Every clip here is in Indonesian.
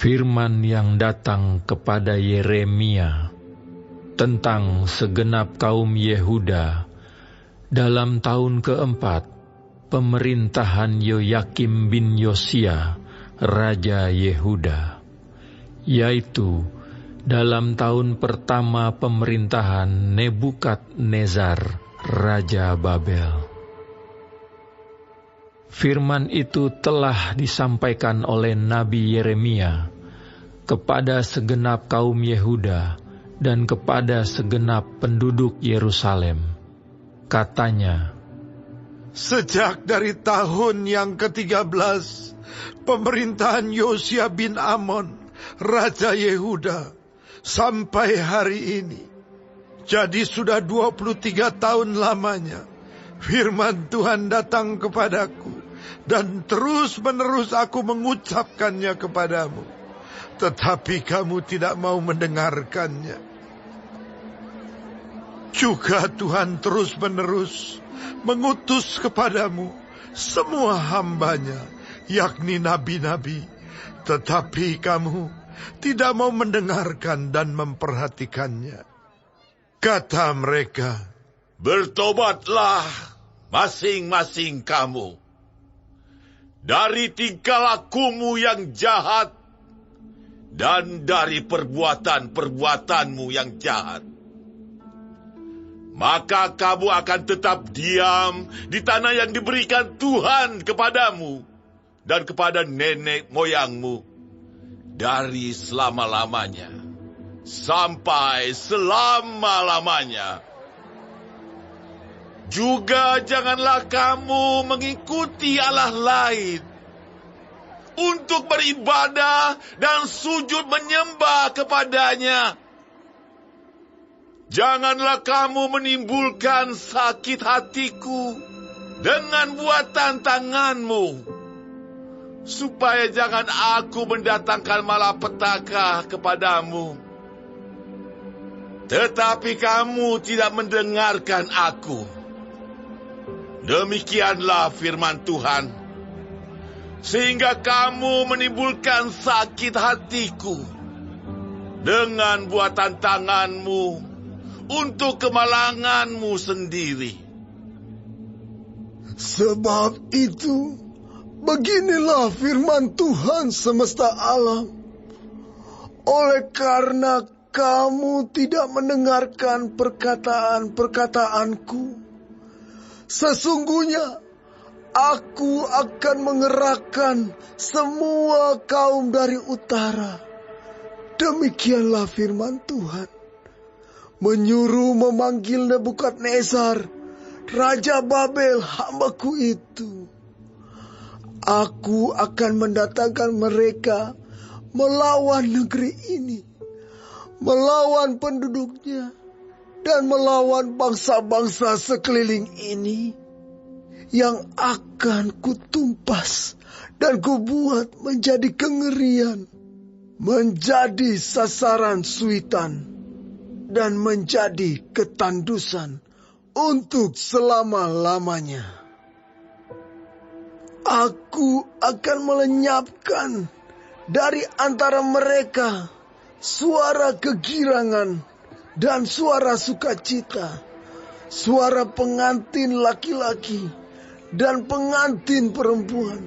Firman yang datang kepada Yeremia tentang segenap kaum Yehuda dalam tahun keempat pemerintahan Yoyakim bin Yosia, Raja Yehuda, yaitu dalam tahun pertama pemerintahan Nebukadnezar, Raja Babel. Firman itu telah disampaikan oleh Nabi Yeremia kepada segenap kaum Yehuda dan kepada segenap penduduk Yerusalem. Katanya, sejak dari tahun yang ke-13 pemerintahan Yosia bin Amon, Raja Yehuda, sampai hari ini, jadi sudah 23 tahun lamanya, firman Tuhan datang kepadaku, dan terus-menerus aku mengucapkannya kepadamu, tetapi kamu tidak mau mendengarkannya. Juga Tuhan terus-menerus mengutus kepadamu semua hambanya, yakni nabi-nabi, tetapi kamu tidak mau mendengarkan dan memperhatikannya. Kata mereka, bertobatlah masing-masing kamu dari tingkah lakumu yang jahat dan dari perbuatan-perbuatanmu yang jahat. Maka kamu akan tetap diam di tanah yang diberikan Tuhan kepadamu dan kepada nenek moyangmu dari selama-lamanya sampai selama-lamanya. Juga janganlah kamu mengikuti Allah lain untuk beribadah dan sujud menyembah kepadanya. Janganlah kamu menimbulkan sakit hatiku dengan buatan tanganmu, supaya jangan aku mendatangkan malapetaka kepadamu. Tetapi kamu tidak mendengarkan aku. Demikianlah firman Tuhan, sehingga kamu menimbulkan sakit hatiku dengan buatan tanganmu untuk kemalanganmu sendiri. Sebab itu, beginilah firman Tuhan semesta alam. Oleh karena kamu tidak mendengarkan perkataan-perkataanku, sesungguhnya aku akan mengerahkan semua kaum dari utara. Demikianlah firman Tuhan, menyuruh memanggil Nebukadnezar, Raja Babel, hambaku itu. Aku akan mendatangkan mereka melawan negeri ini, melawan penduduknya, dan melawan bangsa-bangsa sekeliling ini, yang akan kutumpas dan kubuat menjadi kengerian, menjadi sasaran suitan, dan menjadi ketandusan untuk selama-lamanya. Aku akan melenyapkan dari antara mereka suara kegirangan dan suara sukacita, suara pengantin laki-laki dan pengantin perempuan,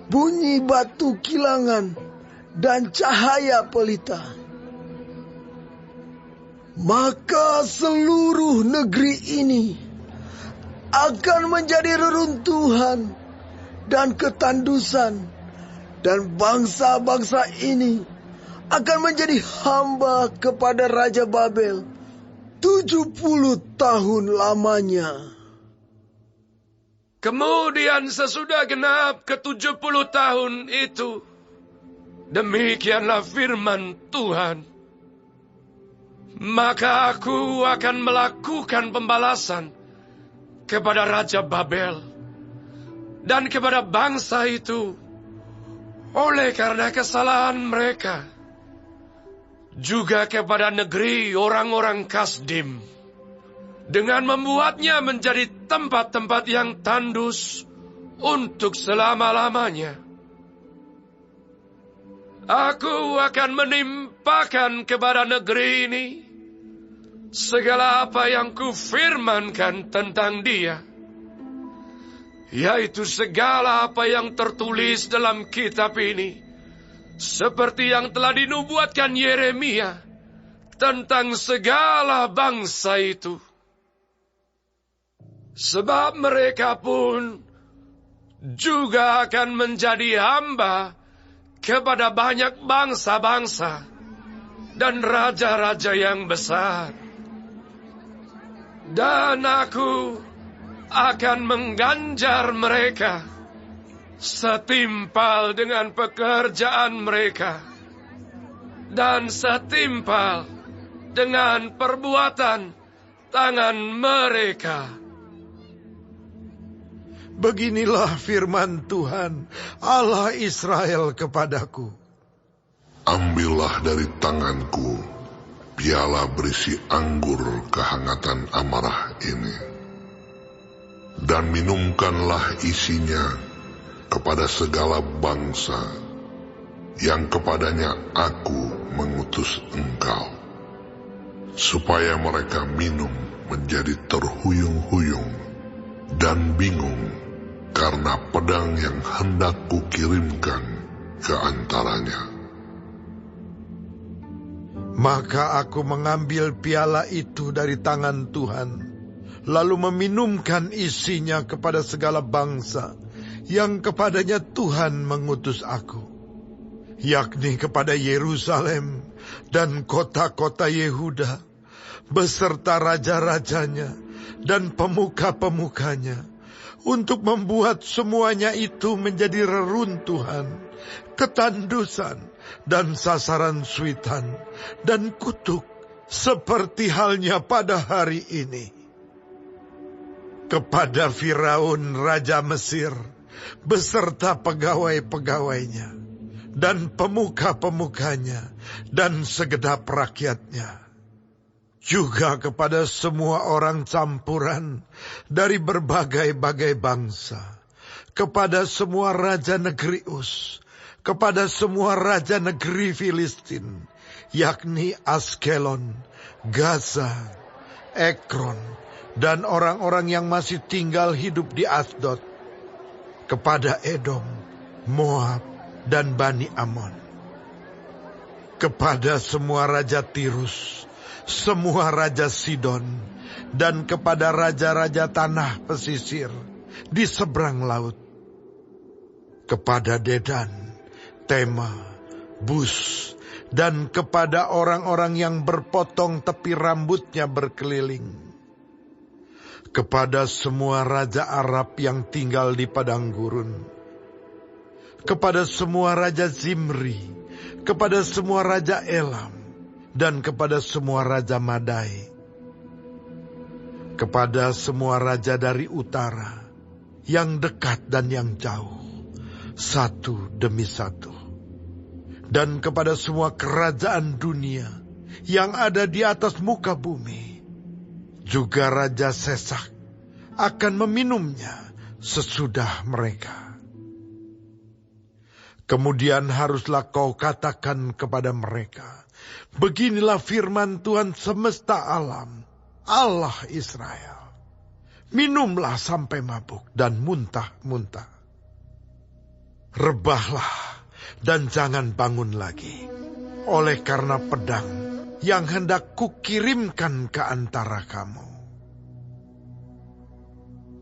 bunyi batu kilangan dan cahaya pelita. Maka seluruh negeri ini akan menjadi reruntuhan dan ketandusan, dan bangsa-bangsa ini akan menjadi hamba kepada Raja Babel 70 tahun lamanya. Kemudian sesudah genap ke-70 tahun itu, demikianlah firman Tuhan, maka aku akan melakukan pembalasan kepada Raja Babel dan kepada bangsa itu oleh karena kesalahan mereka, juga kepada negeri orang-orang Kasdim, dengan membuatnya menjadi tempat-tempat yang tandus untuk selama-lamanya. Aku akan menimpakan kepada negeri ini segala apa yang kufirmankan tentang dia, yaitu segala apa yang tertulis dalam kitab ini, seperti yang telah dinubuatkan Yeremia tentang segala bangsa itu. Sebab mereka pun juga akan menjadi hamba kepada banyak bangsa-bangsa dan raja-raja yang besar. Dan aku akan mengganjar mereka setimpal dengan pekerjaan mereka dan setimpal dengan perbuatan tangan mereka. Beginilah firman Tuhan, Allah Israel kepadaku. Ambillah dari tanganku piala berisi anggur kehangatan amarah ini, dan minumkanlah isinya kepada segala bangsa yang kepadanya aku mengutus engkau, supaya mereka minum menjadi terhuyung-huyung dan bingung karena pedang yang hendak kukirimkan ke antaranya. Maka aku mengambil piala itu dari tangan Tuhan, lalu meminumkan isinya kepada segala bangsa yang kepadanya Tuhan mengutus aku, yakni kepada Yerusalem dan kota-kota Yehuda, beserta raja-rajanya dan pemuka-pemukanya, untuk membuat semuanya itu menjadi reruntuhan, ketandusan, dan sasaran suitan, dan kutuk, seperti halnya pada hari ini. Kepada Firaun Raja Mesir, beserta pegawai-pegawainya, dan pemuka-pemukanya, dan segenap rakyatnya, juga kepada semua orang campuran dari berbagai-bagai bangsa, kepada semua raja negeri Us, kepada semua raja negeri Filistin, yakni Askelon, Gaza, Ekron, dan orang-orang yang masih tinggal hidup di Asdod, kepada Edom, Moab, dan Bani Ammon, kepada semua raja Tirus, semua raja Sidon, dan kepada raja-raja tanah pesisir di seberang laut, kepada Dedan, Tema, Bus, dan kepada orang-orang yang berpotong tepi rambutnya berkeliling, kepada semua raja Arab yang tinggal di padang gurun, kepada semua raja Zimri, kepada semua raja Elam, dan kepada semua raja Madai, kepada semua raja dari utara, yang dekat dan yang jauh, satu demi satu, dan kepada semua kerajaan dunia yang ada di atas muka bumi. Juga Raja Sesak akan meminumnya sesudah mereka. Kemudian haruslah kau katakan kepada mereka, beginilah firman Tuhan semesta alam, Allah Israel. Minumlah sampai mabuk dan muntah-muntah. Rebahlah dan jangan bangun lagi, oleh karena pedang yang hendak kukirimkan ke antara kamu.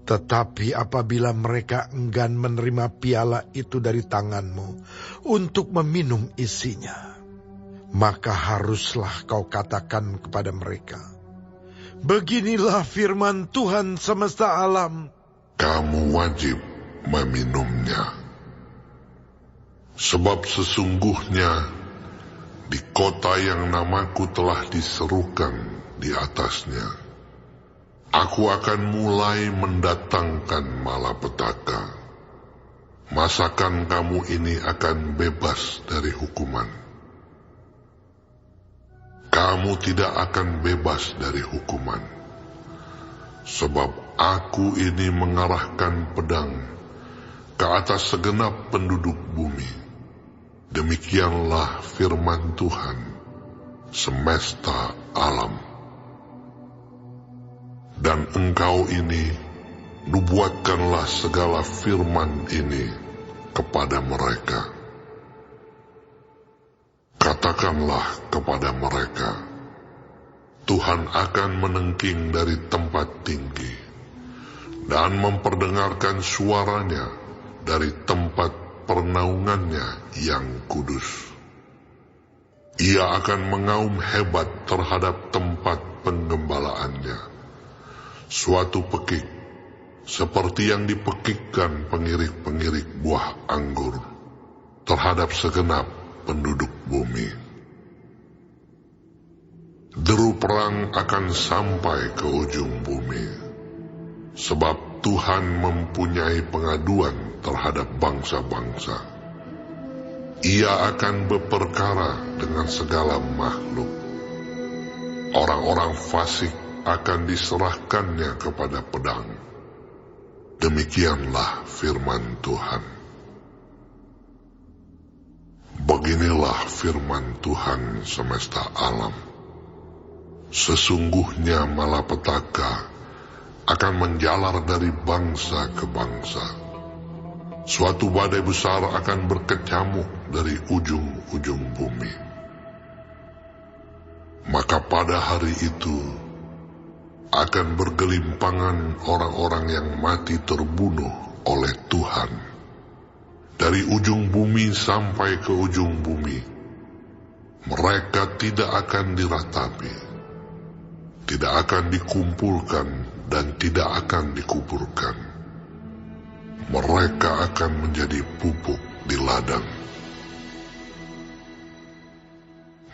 Tetapi apabila mereka enggan menerima piala itu dari tanganmu untuk meminum isinya, maka haruslah kau katakan kepada mereka, beginilah firman Tuhan semesta alam. Kamu wajib meminumnya. Sebab sesungguhnya di kota yang namaku telah diserukan di atasnya, aku akan mulai mendatangkan malapetaka. Masakan kamu ini akan bebas dari hukuman. Kamu tidak akan bebas dari hukuman, sebab aku ini mengarahkan pedang ke atas segenap penduduk bumi, Demikianlah firman Tuhan, semesta alam. Dan engkau ini, nubuatkanlah segala firman ini kepada mereka. Katakanlah kepada mereka, Tuhan akan menengking dari tempat tinggi dan memperdengarkan suaranya dari tempat pernaungannya yang kudus. Ia akan mengaum hebat terhadap tempat penggembalaannya, suatu pekik seperti yang dipekikkan pengirik-pengirik buah anggur terhadap segenap penduduk bumi. Deru perang akan sampai ke ujung bumi, sebab Tuhan mempunyai pengaduan terhadap bangsa-bangsa. Ia akan berperkara dengan segala makhluk. Orang-orang fasik akan diserahkannya kepada pedang. Demikianlah firman Tuhan. Beginilah firman Tuhan semesta alam. Sesungguhnya malapetaka akan menjalar dari bangsa ke bangsa. Suatu badai besar akan berkecamuk dari ujung-ujung bumi. Maka pada hari itu akan bergelimpangan orang-orang yang mati terbunuh oleh Tuhan. Dari ujung bumi sampai ke ujung bumi, mereka tidak akan diratapi, tidak akan dikumpulkan dan tidak akan dikuburkan. Mereka akan menjadi pupuk di ladang.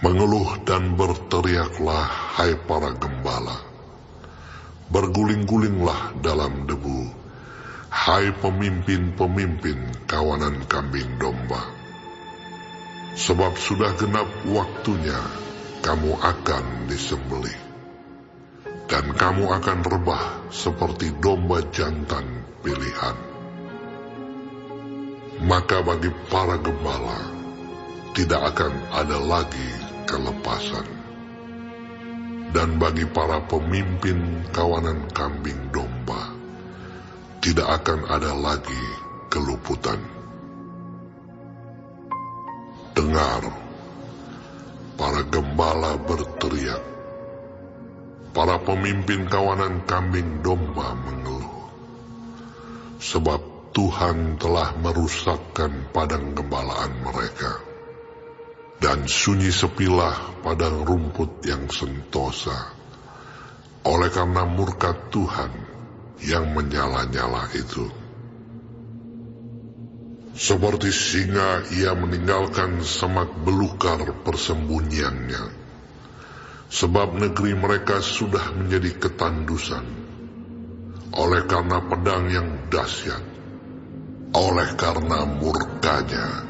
Mengeluh dan berteriaklah, hai para gembala. Berguling-gulinglah dalam debu, hai pemimpin-pemimpin kawanan kambing domba. Sebab sudah genap waktunya kamu akan disembelih, dan kamu akan rebah seperti domba jantan pilihan. Maka bagi para gembala tidak akan ada lagi kelepasan, dan bagi para pemimpin kawanan kambing domba tidak akan ada lagi keluputan. Dengar, para gembala berteriak, para pemimpin kawanan kambing domba mengeluh, sebab Tuhan telah merusakkan padang gembalaan mereka, dan sunyi sepilah padang rumput yang sentosa, oleh karena murka Tuhan yang menyala-nyala itu. Seperti singa ia meninggalkan semak belukar persembunyiannya, sebab negeri mereka sudah menjadi ketandusan, oleh karena pedang yang dahsyat, oleh karena murkanya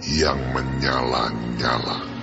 yang menyala-nyala.